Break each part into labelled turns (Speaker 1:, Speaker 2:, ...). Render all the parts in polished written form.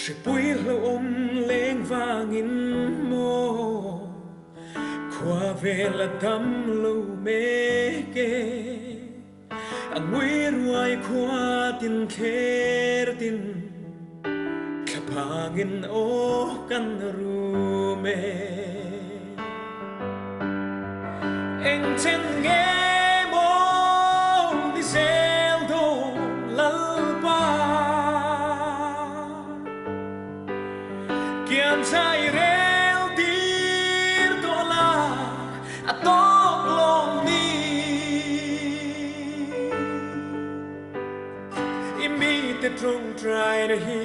Speaker 1: Sự bụi lâu ôm lên vangin mô Khoa về là tâm lâu mê kê Anh nguy ruai khoa tin khér tin Kapangin o kan rume Anh chân nghe mô đi xeo đồ lal ba Kian sai rel dir dola atok long ni Imi te trong trai na hi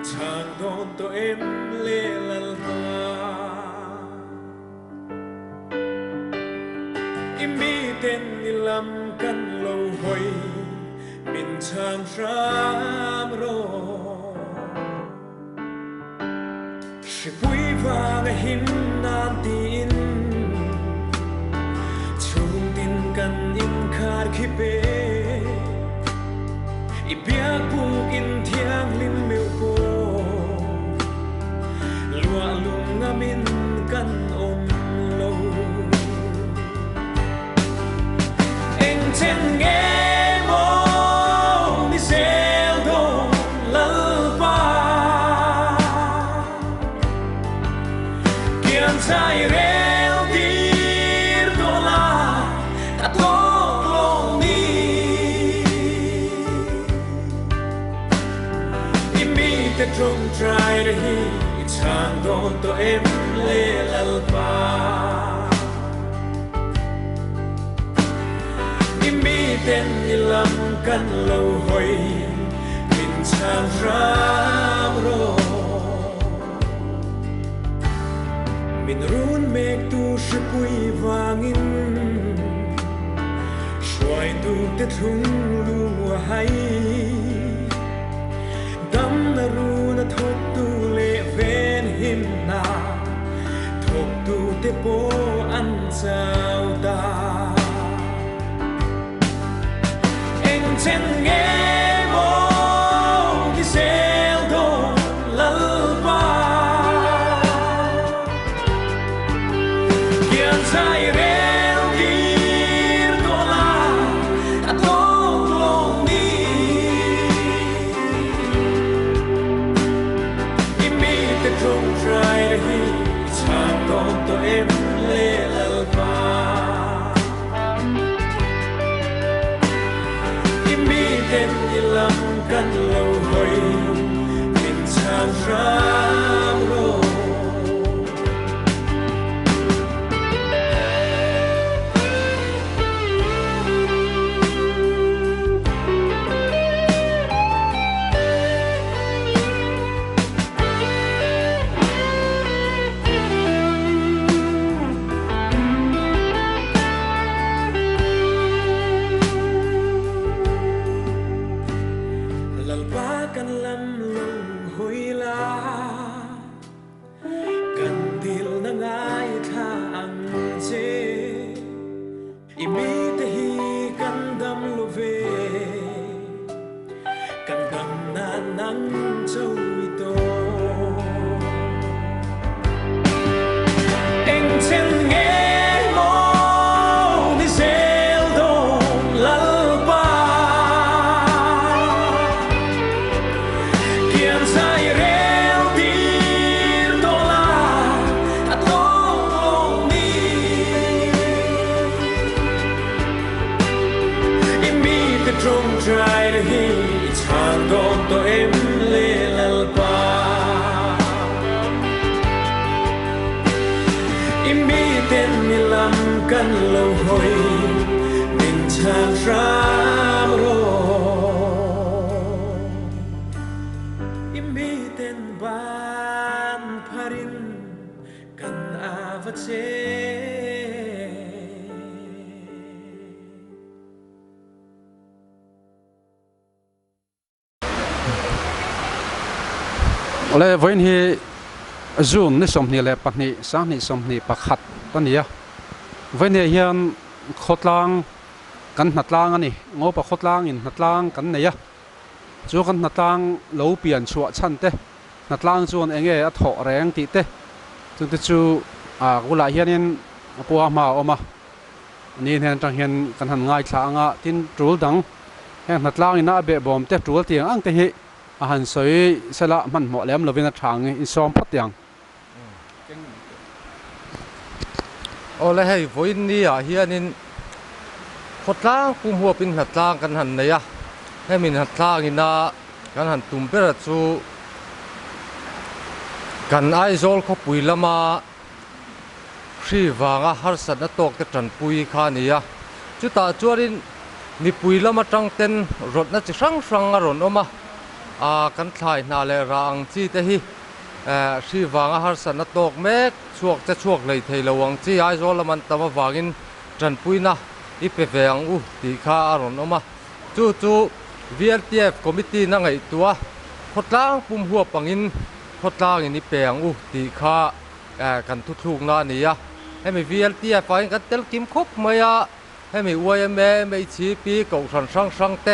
Speaker 1: chang don to em le lal ba Imi ten ni lam kan lo hoi min chang ram ro Sự bụi vàng hin nan tin Chung tin kan in khát khi bê I biak buk in thiang lim mêu cô Lua lung ngamin kan om lâu Anh chân nghe mô đi xeo đồ lal ba Kian sai rel dir dola atok long ni Imi te trong trai na hi chang don to em le lal pa Imi ten ni lam kan lâu hoi min chang ram ro Min run mek tu shi pui vangin Shuai tu te thung lu hai Dam na ru na thok tu le ven him na Thok tu te po an chao ta Anh chân nghe mô đi xeo đồ lal ba Sai rel dir dola atok long ni Imi te trong trai na hi chang don to em le lal ba Imi ten ni lam kan lâu hoi min chang ram ro Trong trai na hi chang don to em le lal pa Imi ten ni lam kan lâu hoi min chang ram ro Imi ten ban parin kan avache
Speaker 2: Ole voin hi zoom ni somni le pakni sangni somni pakhat tania voin hi hian khotlang kan natlang ani ngopa khotlang in natlang kan neya chu kan natlang lo pian chua chan te นัดล่างส่วนเองเออถอแรงตีเตจนที่จูกุหลาบเฮียนินปัวมาออกมานี่เห็นจังเห็นกันหันง่ายช้างตินจูดังเห็นนัดล่างนี่น่าเบะบอมเตจูเตียงอังเตหิหันสวยเสละมันเหมาะแล้วเราเป็นนัดช้างอินซ้อมพัดยัง
Speaker 3: โอ้เลยให้ฝนนี่เฮียนินขดล่างปุ่มหัวเป็นนัดล่างกันหันเลยให้มีนัดล่างนี่นะกันหันตุ่มเปรตซูกันไอโซลเขาปุ๋ยละมาชีวางหาสันตกแต่จันปุ๋ยขานี่จุดตาจวดินนี่ปุ๋ยละมาจังเต็นรถน่าจะช่างอารมณ์ออกมากันถ่ายนาเลรางจีเตหิชีวางหาสันตกเมกช่วงจะช่วงเลยเทลวังจีไอโซลมันตามวากินจันปุ๋ยนะอีเปเฟียงตีขาอารมณ์ออกมาจู่VLTF คอมมิตี้นั่งไอตัวขดล่างปุ่มหัวปังอินขดล่างอย่างนี้เปียงตีขากันทุกๆนานี่ให้มี VLTF ไฟกันเตลกิมคบมาให้มีOMAไม่ชีปีเก่าช่างเต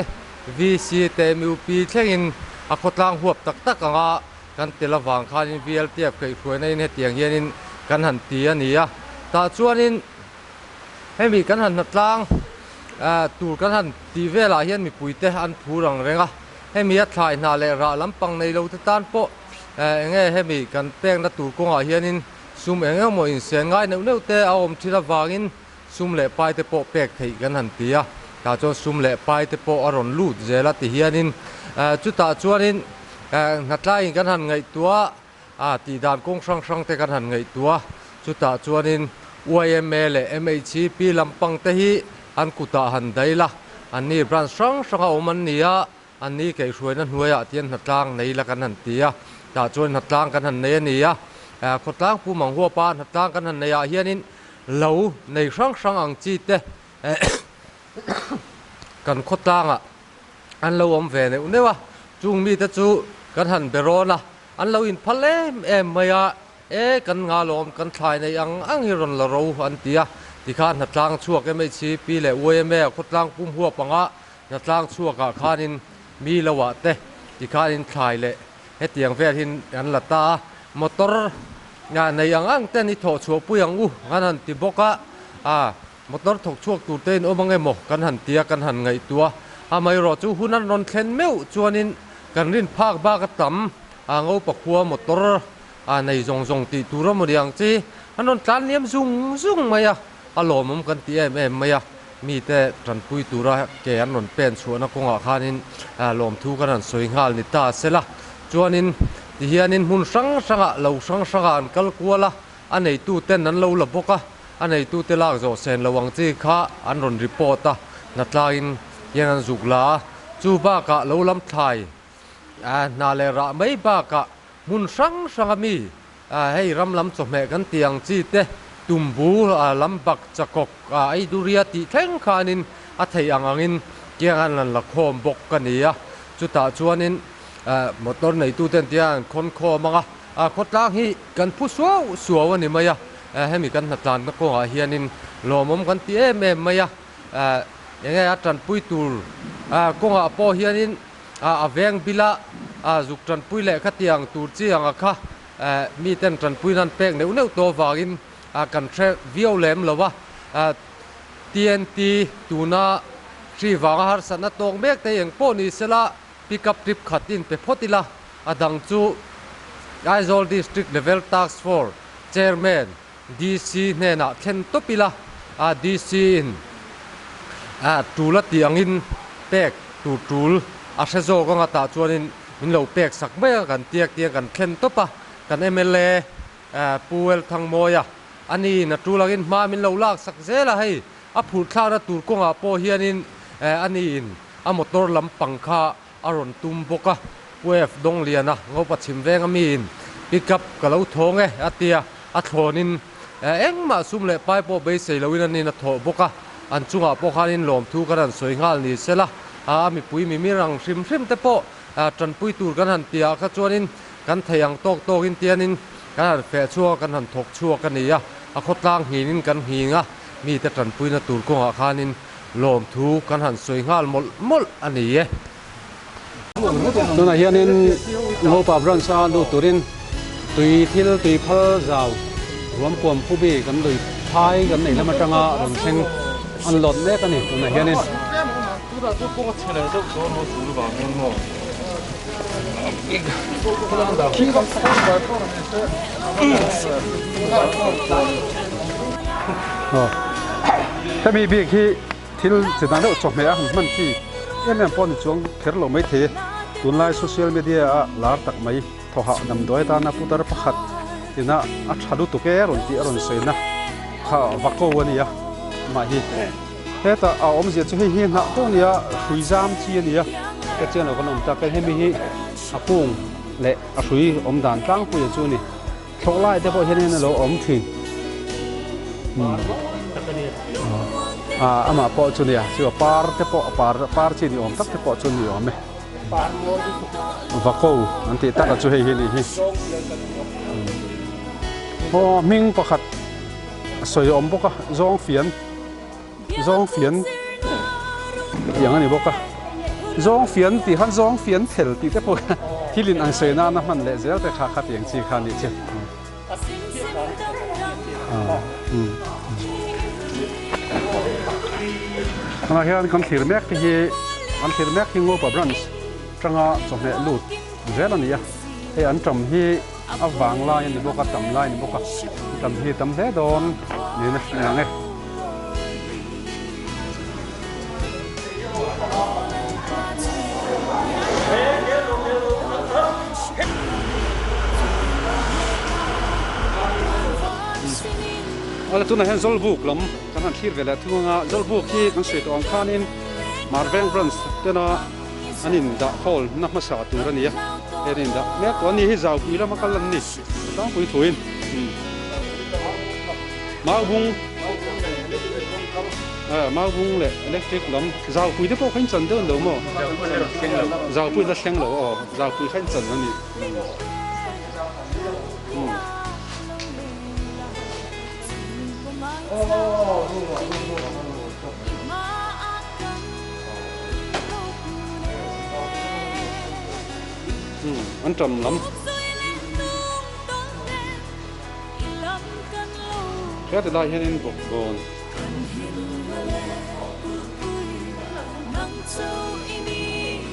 Speaker 3: VC เตมิวปีเช่นขดล่างหัวตักกันเตลวังคานิ VLTF เคยช่วยในเนี่ยเตียงเย็นกันหันตีนี่ตาชวนนินให้มีกันหันนัดล่างตูกันหันตีเวลาเฮียนมีปุ๋ยเตอันผู้รังเรงให้มีอัดถ่ายนาเลระลำปังในเราตานโปง่ายให้มีกันแป้งนัดตูกงเฮียนินซุ่มมวยเสียง่ายเนื้อเตเอาอมทีละวางินซุ่มเละไปเตโปแปกไทยกันหันตีตาจนซุ่มเละไปเตโปอารอนลูดเจลติเฮียนินจุดตาจวนนินนัดไล่กันหันไงตัวตีดานกงช่างเตกันหันไงตัวจุดตาจวนนินOMA และ MHP ลำปังเตหิอันกุตาหันได้ละอันนี้บรันช่างเอามันเนี่ยอันนี้เกี่ยวช่วยนั่นหัวเตียนหัดล่างในละกันหันเตียตาจวนหัดล่างกันหันเนนี่ขดล่างผู้มังหัวปานหัดล่างกันหันเนียเฮียนินเหลาในช่างอังจีเตกันขดล่างอันเราอมเวเนี่ยเนี่ยว่าจุงมีแต่จูกันหันเบรอนะอันเราอินพะเลไม่กันงาลมกันถ่ายในอังฮิรอนละเราอันเตียที่ข้านัดล่างชั่วก็ไม่ชี้ปีแหละอวยแม่ขดล่างปุ่มหัวปังนัดล่างชั่วกับข้านินมีละวะเตที่ข้านินถ่ายเลยให้เตียงแฟทินอันละตามอเตอร์งานในอังเต้นนี่ถอดชัวปุยงานหันติบกมอเตอร์ถกชั่วตูเต้นโอ้บังไงหมกกันหันเตียกันหันไงตัวไม่รอจูหุ่นนั้นนนเทนเมวจวนินกันรินภาคบ้ากระตำเอาปักหัวมอเตอร์ในจงตีตูรมเรียงจีอันนั้นการเลี้ยมซุ่งไหมอารมณ์กันตีไม่มีแต่จันปุยตูระแกนนนเป็นชวนกงอาคานินลมทุกันนั้นสวยงามนิตาเสละจวนินที่เฮียนินหุ่นช่างเหล่าช่างอันกัลกัวละอันไหนตู้เต้นนั้นเราละบกอันไหนตู้เตลากโจเซนระวังจีข้าอันนนรีพอร์ตนัดลาอินยังจุกลาจูบ้ากะเราลำไทยนาเลระไม่บ้ากะมุนช่างมีให้รำลำสมัยกันเตียงจีเตตุมบูลำบักจะกกไอดูเรียติแทงขานินอัฐยังอังินเกี่ยงอันนั้นละโคมบกกันนี่จุดตาชวนินหมดต้นในตู้เต็นเตียงคนโคมังขดล่างฮีกันผู้สัววันนี้มาให้มีกันนัดลานนักกงเฮียนินลมกันเตี้ยไม่ยังไงจันปุยตูกงปอเฮียนินแวงบิละจุกจันปุยเละขัดยังตูจียังค่ะมีเต้นจันปุยนั่นเป้งในอุณหภูมิวากินกันเทวิโอเลมหรือว่าTNT ตูน่าชีวางหาสันตงเมกแต่ยังปนิสละปิกับทริปขัดอินไปพอดีละดังจูไอโซลดิสทริกเลเวลทักส์ฟอร์เชอร์แมนDC เนี่ยนะเข็นตุปิละDC อินตูละเตียงอินเป๊กตูลเชโซก็งาตาชวนินมินเหลาเป๊กสักเมื่อกันเตียกันเข็นตุปะกันMLAปูเอลทางโมยอันนี้นะตูละกินมามินเหลาลากสักเซละให้พูดข้าวนะตูกงปอเฮียนินอันนี้อินมอเตอร์ลำปังคาอารอนตุมบกเวฟดงเลียนะงบปัดชิมแวงมีนปิกับกะเลาทงเตียโถนินมาซุ่มเละไปปอเบสเซลวินันนี่นะโถบกอันจุงปอคานินลมทูกันสวยงามนี่เสละมีปุยมีรังชิมแต่ปอจันปุยตูกันหันเตียขจวนินกันทยังโตกินเตียนินกันหันแฝชั่วกันหันถกชั่วกันนี่ขดล่างหินินกันหิงมีแต่จันปุยนะตูกงอาคานินลมทูกันหันสวยงามหมดอันนี้
Speaker 2: ตัวไหนเฮียนิน ngô pa bron sa lu turin tùy thil tùy phal giàu rùm quam khu bi kan lui phai kan nei lama tanga rong sen an lot me kan ni tuna hianinถ้ามีเบียที่ที่จะนั่งแล้วจบไหมอ่ะมันที่ยังไม่พอในช่วงเทอร์โลไม่เทตุนไลน์โซเชียลมีเดียลาร์ตักไม่ทว่าดำด้วยตาหน้าพุทธรพักที่น่ะอัชดุตุเกอรุนที่อรุนเซนะข้าวักโกวันนี้มาฮีเฮ้แต่เอาอมเสียช่วยฮีน่ะตรงนี้คุยจามชีนี่ก็เจ้าหน้าคนอมตาเป็นให้มีฮีอาปุงเละคุยอมด่านตั้งคุยจู่นี่โชว์ไล่แต่พอเห็นนี่เราอมทิ้งama po chunia siwa par te po par chini om tak te po chuni om me vako anti tak chu hei hi ni hi ho ming pakhat soi om boka zong fian yang ani boka zong fian ti han zong fian thel ti te po thilin an soina na man le zel te kha kha tiang chi kha ni che mà hiện con thịt mèo thì ăn thịt mèo thì ngô bảo brunch trong họ chọn hệ lụt dễ là gì à thì ăn trầm thì vàng lai thì bốc tầm lai thì bốc tầm thì tầm thế đòn như này nghe ở chỗ này zol book lắm, cái hàng thịt về là thu nga zol book khi con sweet on khanin marveng brunch tên là anh in đã call nắp masah tu ra nia, anh in đã mấy con này giàu quý lắm mà cái lần này, tao quý thuin, mau bung lệ electric lắm, giàu quý đấy có khánh trần đơn đâu mà, giàu quý là xanh lỗ, giàu quý khánh trần ra nia. Ăn trầm lắm. Cái từ đây hiện bột bồn.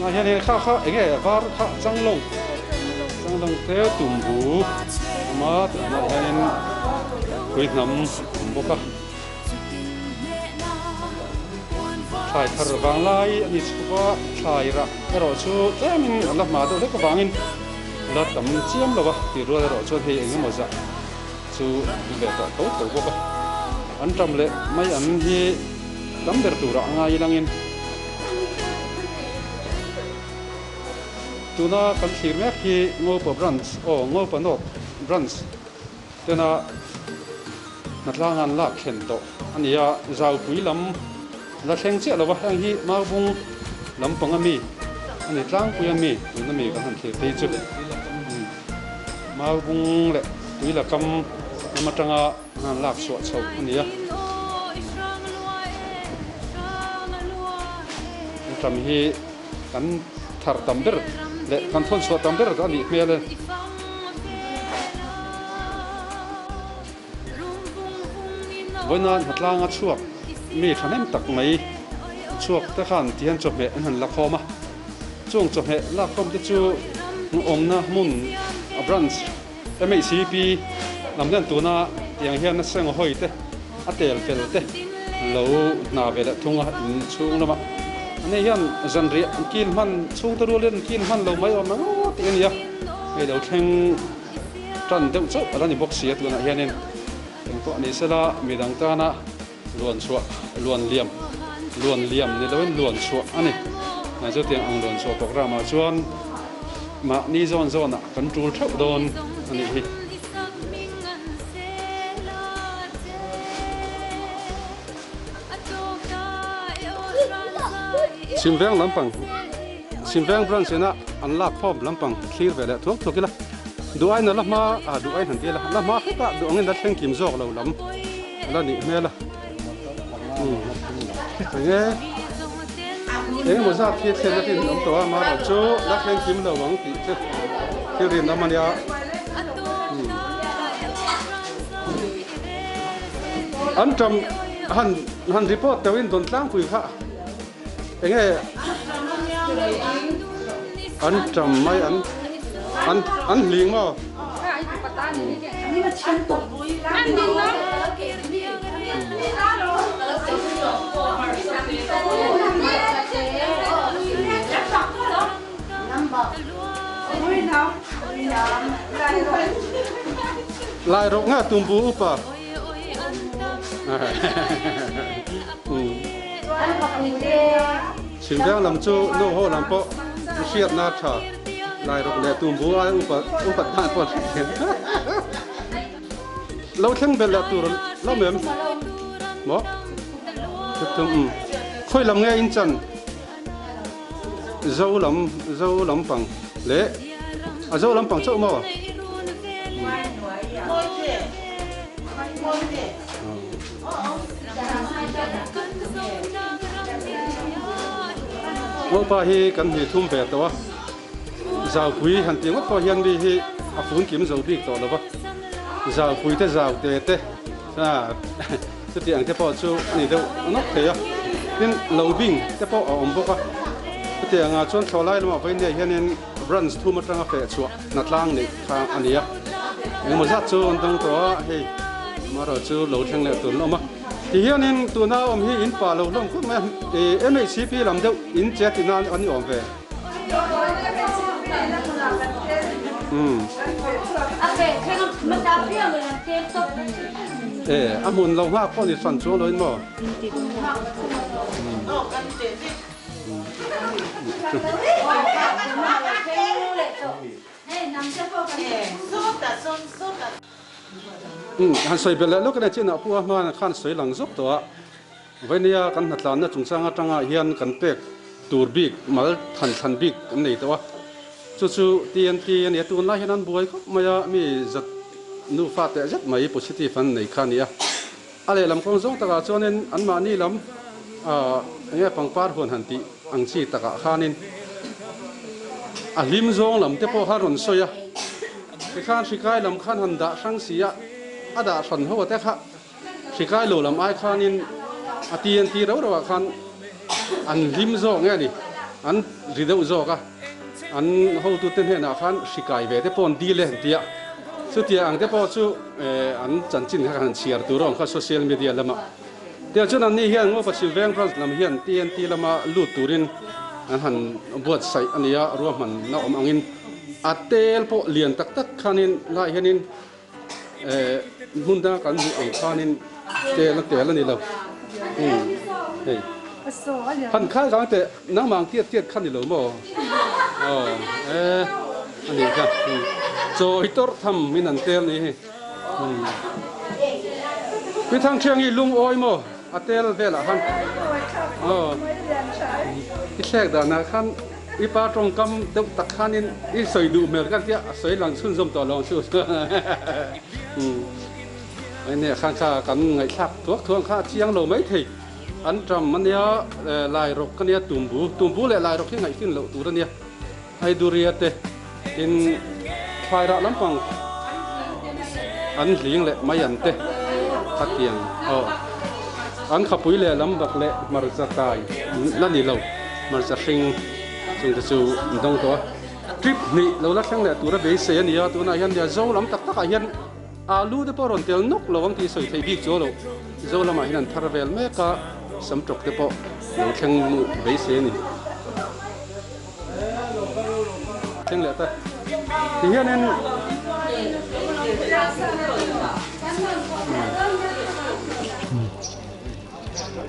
Speaker 2: Mà hiện khá cái này var khá trăng lông theo tùm bù mà hiện quýt nấm bốc à. Thải thở vàng lai anh chụp qua thải ra rồi chú thế mình làm mà đâu đấy có vàng in là tấm chiêm đâu vậy thì rồi chú thì anh một dạ chú về tận tốt tốt bốc à anh trầm lệ mấy anh thì tấm đẹp tủ rõ ngay lang in tu na kan thir mek hi ngô pa brunch ngô pa nok brunch te na natlangan la khen to ania zau pui lam la thleng che lawa hang hi mau bung lam pangami ani tlang pui ami tu na mi kan han thir te chu mau bung le pui la kam amatanga han lak so chau ania tam hi kan thar tam ber le kan thon so tam ber ani mele voina hatlanga chuak mi thanem tak mai chuak ta khan tian chop me an la khoma chung chop me la khom te chu omna mun a branch MCP lamdan tuna yang hian na seng hoi te atel pel te lo na vela thunga in chung lama anh hian zanri kin man chung taru len kin man lo mai om na ti ania ei lo theng tran deuh chu alani box sia tu na hianin ko ani sela midang ta na luan chua luan liam ni loin luan chua ani na chu tiang ang luan chua program a chuan ma ni zon a control thau don ani hi Simveng lampang, simveng branch na anlak form lampang clear vela thuốc thuốc kila. Duai na lama duai han dia la lama khata duangin da theng kim zok lo lam. La ni me la. Nge mo za thi the na tin om to ma ro chu la theng kim lo wang ti che. ที่รินน้ำมันยาอันจำหันรีพอร์ตแต่วินโดนตั้งคุยค่ะเองไงอันจำไม่อันลิงมั้งลายรกง่าตุ้มบูป่ะชิมแดงลำจูโน่โหลำโปเชียดนาชาลายรกเล่ตุ้มบูไอ้อุปทานปวดเห็นเราเข่งเบลล์ตัวเราเหมือนบ่ตุ้มค่อยลำไงอินจันเจ้าลำปังเละเจ้าลำปังเจ้ามั้งว่าป้าฮีกันฮีทุ่มเบ็ดตัวเจ้าคุยหันตีว่าพอเห็นดีฮีอาฝุ่นกิมเจ้าบิ๊กตัวแล้วปะเจ้าคุยแต่เจ้าเตะสุดที่อังเทพอชูนี่เดี๋ยวนกเทียนี่เหลาบิ่งเทพออมบุกะสุดที่อังชวนชาวไร่มาไปเนี่ยเห็นนี่บรันส์ทุ่มมาตั้งเฟะชัวนัดล่างนี่ทางอันนี้อ่ะยังมาจัดชูตั้งตัวเฮ้มาเราชูเหลาเชียงเนี่ยตัวน้องมาที่เห็นนี่ตัวน้าอมฮีอินป่าเราลงก็ไม่MHCP ลำเดียวอินเจตินานอันนี้อมเวอามุนเราห้าคนที่สั่นชัวเลยมั้งหันใส่ไปแล้วลูกกันที่น่ะพวกมันขันใส่หลังซุปตัววันนี้กันหัดล้านนะจุงสังจังเฮียนกันเป็กตูร์บิกมาทันบิกอันนี้ตัวจู่ๆที่เนี่ยตัวนั้นเห็นนั้นบ่อยก็ไม่มีจัดนูฟ้าแต่จัดไม่โพสิทีฟอันนี้ขันนี้อะไรลำคงส่งตะกาจวนนั้นอันมานี่ลำเนี่ยปังปาร์หัวหันตีอังชีตะกาขันนี้ลิมซงลำเทพอฮารุนสอยที่ขันสิกายลำขันหันดาสังสีอาดาสันหัวแต่ข้าสิกายโลลำไอขันนี้ที่เราขันอันลิมซงเนี่ยนี่อันรีดเอาซอกะอันเขาตัวเต้นเห็นขันสิกายเวทปอนดีเลยเดียสุดที่อังเทพอชูอันจันจินขันเชียร์ตัวรองข้าโซเชียลมีเดียละมาเดี๋ยวจนอันนี้เห็นว่าปัจจุบันพระลำเห็นที่ละมาลูดตัวรินอันหันบวชใส่อันนี้รวมมันน้าอมอังอินอัตเตลพอเลียนตักขันินลายเห็นินมุนดากันหูอังขันินเตลนี่เราเฮ้ยขันข้ากันแต่น้ำมังเทียดขันนี่เราบ่อันนี้ครับโจอิตอร์ทำมินันเตลนี่ไปทางเชียงอีลุงอ้อยมั้งอัตเตลเวล่ะขันอีแทรกด่านะขันอีปาตรงกำดุตักขันนี่อีสวยดูเหมือนกันที่สวยหลังชุ่มต่อลองชูไอ้เนี่ยขันข้ากันไงชักทั่วข้าเชียงเราไม่ถี่อันจำมันเนี่ยลายรกกันเนี่ยตุ่มบูเลยลายรกที่ไงขึ้นเราตัวเนี่ยไอ้ดูเรียเตอินไฟระลำปังอันหลิงเลยไม่ยันเตทัดเตียงอันขับปุ๋ยเลยลำบักเลยมาจะตายนั่นนี่เรามาจะชิงจงจะสู้ตรงตัวทริปนี้เราลักทั้งเลยตัวเราเบสเซียนี่ตัวนั้นยันเดียวโจ้ลำตักยันอาลูเดปอรอนเตลนกเราบางทีสวยไทยบิ๊กโจ้เราโจ้ลำมาเห็นทาร์เวลเมกาสมทบเดปอเราทั้งเบสเซียนี่ทั้งเลยแต่ที่ยันนั้น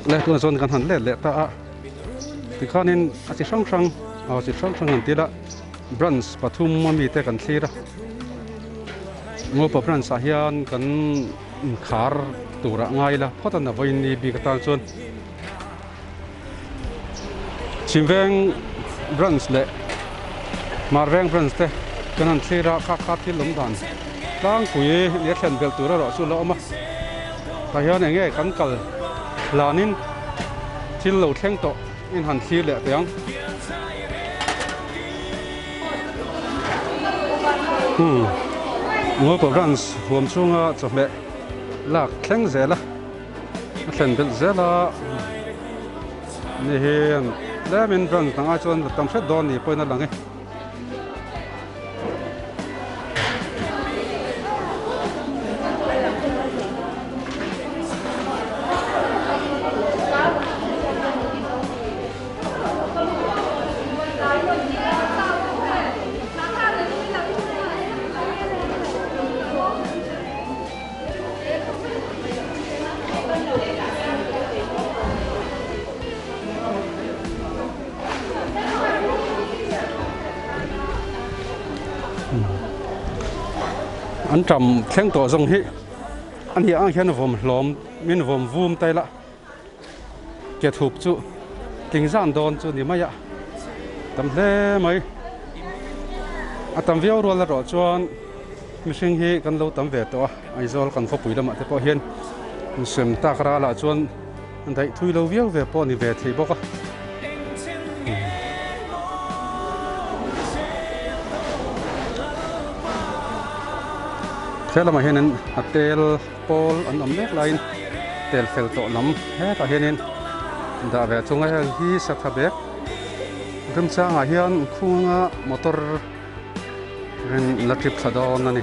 Speaker 2: เลยตัวส่วนกันหันเละแต่ที่ข้านี้อาจจะช่างหันทีละบรันส์ปฐุมมันมีแต่กันทีละงูปบรันส์อาเฮียนกันขาร์ตัวละง่ายละเพราะตอนนั้นวันนี้บีกันตอนส่วนชิมแวงบรันส์เละมาแวงบรันส์เตะกันหันทีละข้าที่ล้มดันร่างคุยเลี้ยงเส้นเบลตัวละสุดละมาอาเฮียนอย่างเงี้ยกันกัลลานินที่เราแข่งต่ออินหันทีเลยแต่ยัง ngồi bờ rắn hôm chung à cho mẹ lạc khen dễ la khen bel dễ la nè hiền lẽ mình rắn tăng ai chọn tầm phết đòn đi coi nó lằng ấy anh trầm khen tổ dòng hi anh hi anh khen vòm lom min vòm vum tay la kết thúc chu kinh gian đòn chu ni maya tầm thế mấy tầm video rồi là rõ chuan mình sinh hi kan lâu tầm về to ai zol kan phop pui lama te po hian sem ta kra la chuan anh thấy thui lâu video về po ni về thì bốc thế là mà hiện nay tel pol anh ẩm nét lại tel phèn tổ lắm hết cả hiện nay đã về chung ai hi sát tháp bếp rim sang à hiện khung motor ren là trip sa đó nè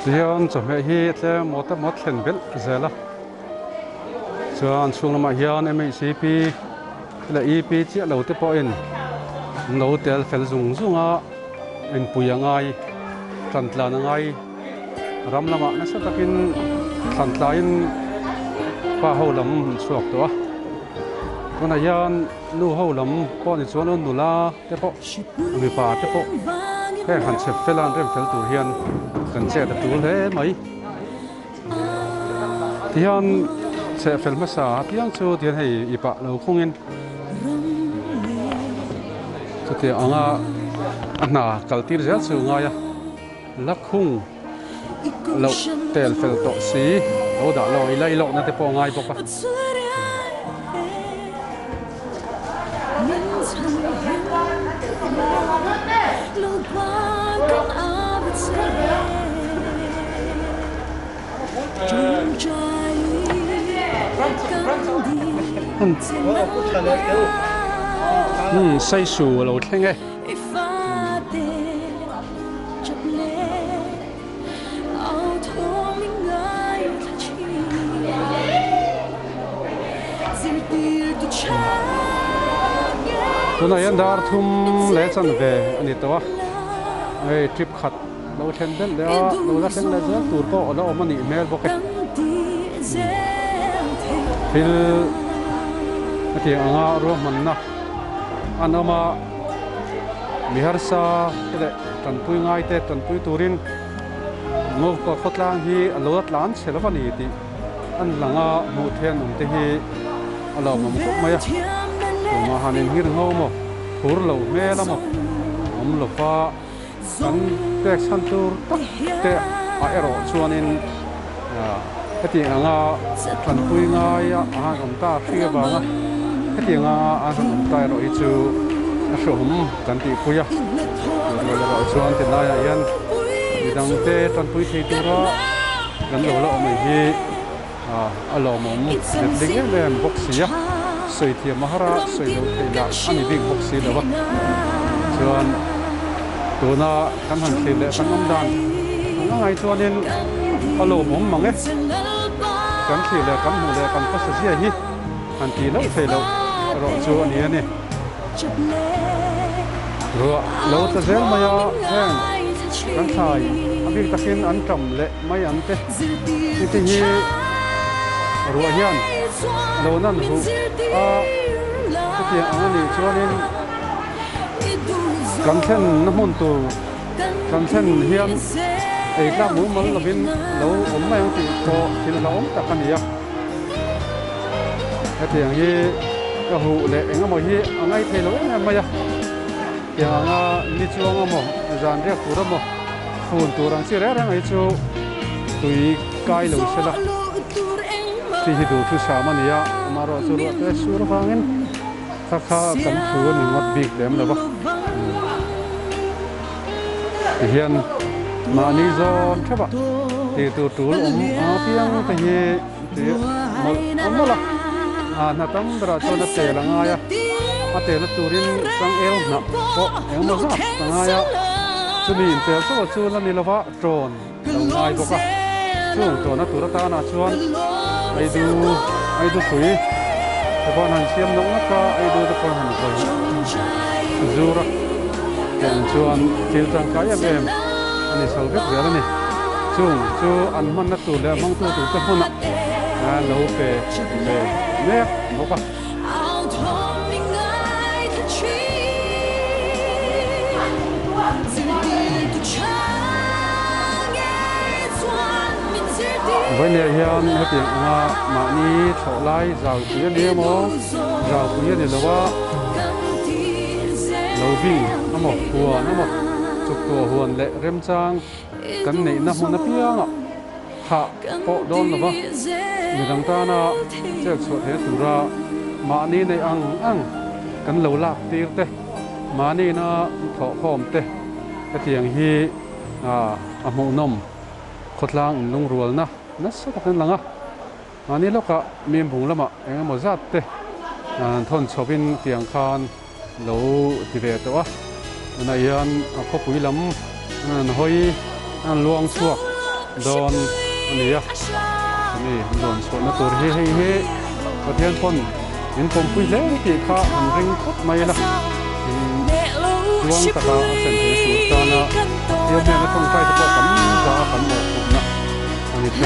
Speaker 2: Rian cho me hi tle mota mot thlen bel zela chuan chung lama hian MACP la EP chi lo te po in no tel fel zung zunga in puyangai tantla nangai ram lama na sa takin tantlain pa ho lam chuak to kona hian nu ho lam po ni chuan on nula te po mi pa te po ke han chep felan rem fel tur hian kan che da tur he mai tian che fel ma sa tiang chu tian hei ipa lo khongin chu ti anga ana kaltir zel chu nga ya lakhung lo tel fel to si lo da lo ilai lo na te po ngai po pa say sù lẩu thanh ấy tôi nói anh đã thum lẽ chân về anh ấy to ấy trip khát lẩu thanh đến đó lẩu thanh là rất tour có đó mà nị mail bốc cái phil thì anh à rồi mình na anh ama miharsa cái trần pui ngay te trần pui turin ngô có khốt lang hi lovat lan sẽ là gì thì anh là ngà mu thiên ông te hi alo mà một mấy mà hanin hir ngô mà thur lâu mê lắm mà ông lộc pha anh te san tur tắc te ai rồi chuanin cái thì anh à trần pui ngay anh ông ta phía vào á cái tiếng anh không tay rồi chú số hùng cần tỷ pui à rồi là số anh tiền này anh đi đăng tê trần pui thì tôi đó gần lâu lâu mình hi alo mồm đẹp đỉnh em làm bốc xí á sợi thiềm mahara sợi lâu thì là anh đi bốc xí đó vậy cho anh tôi na căn hàng thì lệ căn ông đàn ngày cho nên alo mồm mỏng ấy căn thì lệ căn mồm lệ căn có sự gì hi anh tí lâu thì lâu rồi cho anh ấy nè rồi lâu ta dễ mà ya kan sai abi takin an tram le mai an te ti hi ro hian lo nan hu ti an ni chuanin kan then na mun tu kan then hian e ka mu mal lovin lo om mai ti ko til lo om ta kan ya ti ang hi ka hu le enga mo hi angai thelo na ma ya yang ni chuang mo zan ria pura mo phun turang si re rang ai chu tui kai lo sela ti hi du thu sa ma nia maro chu ro te sur bangin kha kha kan thu ni ngot big dem lo ba hian ma ni zon thaba ti tu tul piang te hi ti mo la na tam dra chu na te la nga ya ate na turin sang el na ko el ma zat nga ya chumi te so chu la ni lova tron ngai boka chu to na turata na chuan ai du khui te bon han siam nok na ka ai du te kon han koi zura ken chuan til tang ka ya em ani sal vek ver ni chu an man na tu le mong tu te hona na lo pe ne boka với nè hiền hết tiếng mà ni thọ lai giàu quý đi mò giàu quý đi là ba lâu vinh nó một hùa nó một chục tua huồn lệ rem trang cắn nỉ nó hùn nó piang ạ hạ bộ đôn là ba người đằng ta na chơi sửa thế tụ ra mà ni này ăn cắn lâu lạc tiêu tê mà ni nó thọ hòm tê cái tiếng hi a mo nom khotlang in lung rual na sa takan langa ani loka mem bung lama eng mo zat te thon chobin tiang khan lo ti ve to a na yan kho pui lam an hoi an luang chuak don ania ani don so na tur he pathian pon in pom pui le ti kha an ring khot mai la luang taka sen he su ta na yo me na thong kai to kam da kan mo na ani to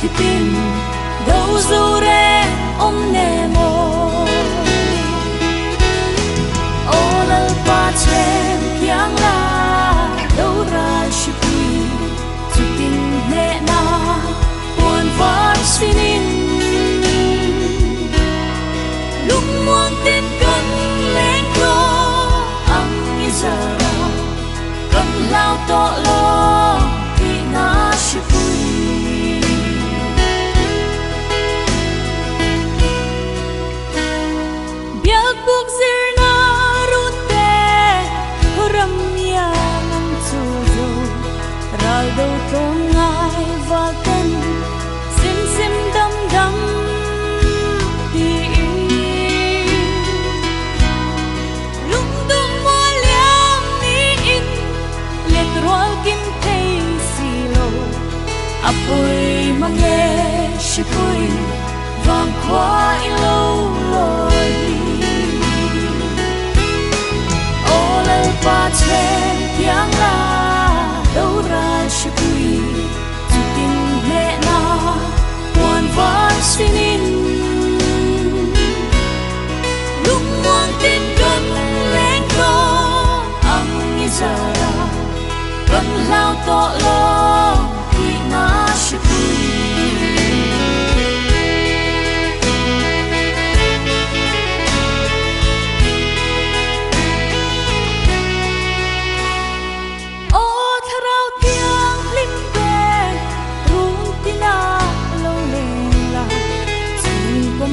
Speaker 4: khi tin đâu dù re om nemo ola pa chen kyang la đâu ra shipui tu tin ne na buồn vai sinin lúc muang tên cần lên go ang izara cần lao to lo khi na shipui buộc zir na rute ram ya nam chu zo ral do tong ngai va kan sim sim dam dam ti lung dung mo liam ni in let rol kim thei si lo apoi mange shipoi vang kwa ilo loi pa chen kyang la đâu ra shipui tu tin le na buồn vai sinin lúc muang tin cần lên go ang izara cần lao to lo khi na shipui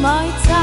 Speaker 4: my time